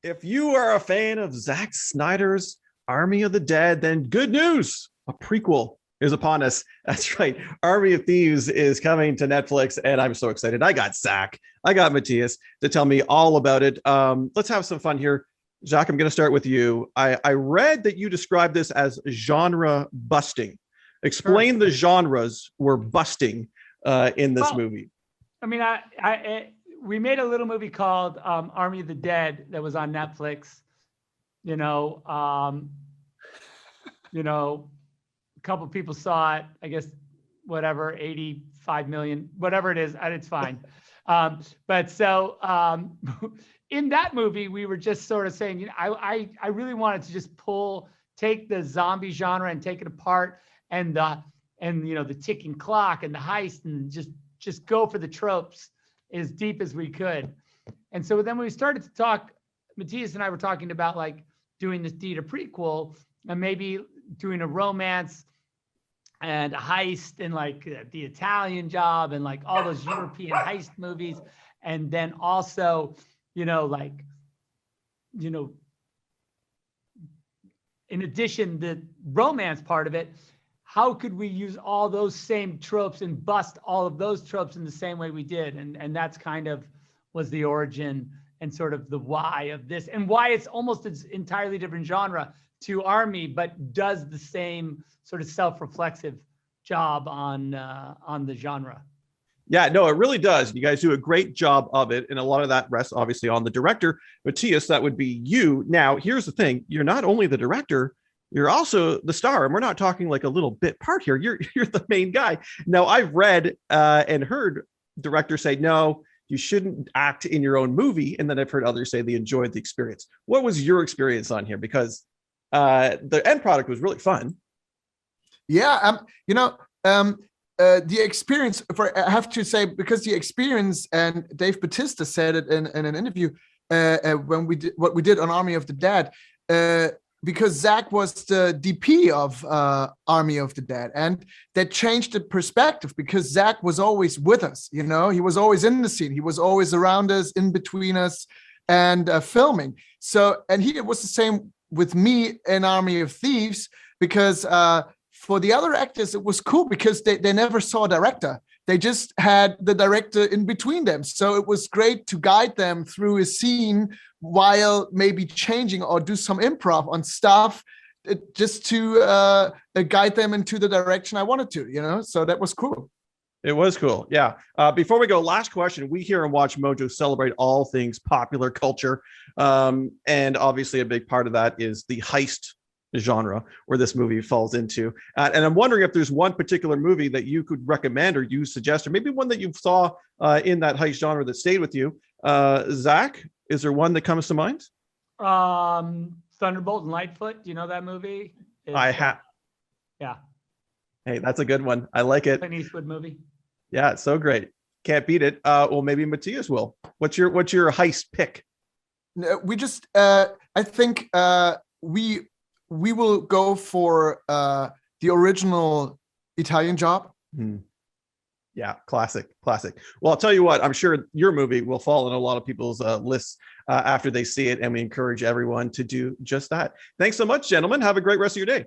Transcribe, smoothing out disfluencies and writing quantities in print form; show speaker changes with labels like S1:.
S1: If you are a fan of Zack Snyder's Army of the Dead, then good news. A prequel is upon us. That's right. Army of Thieves is coming to Netflix, and I'm so excited. I got Zack, I got Matthias to tell me all about it. Let's have some fun here. Zack, I'm going to start with you. I read that you described this as genre busting. Explain
S2: Sure.
S1: the genres we're busting in this
S2: Well,
S1: movie.
S2: I mean, we made a little movie called Army of the Dead that was on Netflix. You know, a couple people saw it. I guess whatever, 85 million, whatever it is, and it's fine. But so in that movie, we were just sort of saying, I really wanted to just take the zombie genre and take it apart, and the ticking clock and the heist, and just go for the tropes as deep as we could. And so then we started to talk, Matthias and I were talking about like doing this Dita prequel and maybe doing a romance and a heist and like the Italian Job and like all those European heist movies. And then also, in addition, the romance part of it, how could we use all those same tropes and bust all of those tropes in the same way we did? And that's kind of was the origin and sort of the why of this, and why it's almost an entirely different genre to Army, but does the same sort of self-reflexive job on the genre.
S1: Yeah, no, it really does. You guys do a great job of it. And a lot of that rests obviously on the director. Matthias, that would be you. Now, here's the thing. You're not only the director, you're also the star. And we're not talking like a little bit part here. You're the main guy. Now, I've read and heard directors say, no, you shouldn't act in your own movie. And then I've heard others say they enjoyed the experience. What was your experience on here? Because the end product was really fun.
S3: Yeah, the experience, I have to say, because the experience, and Dave Bautista said it in an interview when we did what we did on Army of the Dead, because Zack was the DP of Army of the Dead, and that changed the perspective because Zack was always with us. He was always in the scene, he was always around us, in between us, and filming. So, and it was the same with me in Army of Thieves, because for the other actors, it was cool because they never saw a director. They just had the director in between them. So it was great to guide them through a scene while maybe changing or do some improv on stuff, just to guide them into the direction I wanted to, so that was cool.
S1: It was cool. Yeah. Before we go, last question. We here on MoreMojo celebrate all things popular culture. And obviously a big part of that is the heist genre where this movie falls into. And I'm wondering if there's one particular movie that you could recommend or you suggest, or maybe one that you saw in that heist genre that stayed with you. Zack, is there one that comes to mind?
S2: Thunderbolt and Lightfoot. Do you know that movie?
S1: I have.
S2: Yeah.
S1: Hey, that's a good one. I like it.
S2: Clint Eastwood movie.
S1: Yeah, it's so great. Can't beat it. Well, maybe Matthias will. What's your heist pick?
S3: We just, I think we will go for the original Italian Job.
S1: Yeah, classic. Well, I'll tell you what, I'm sure your movie will fall in a lot of people's lists after they see it, and we encourage everyone to do just that. Thanks so much, gentlemen. Have a great rest of your day.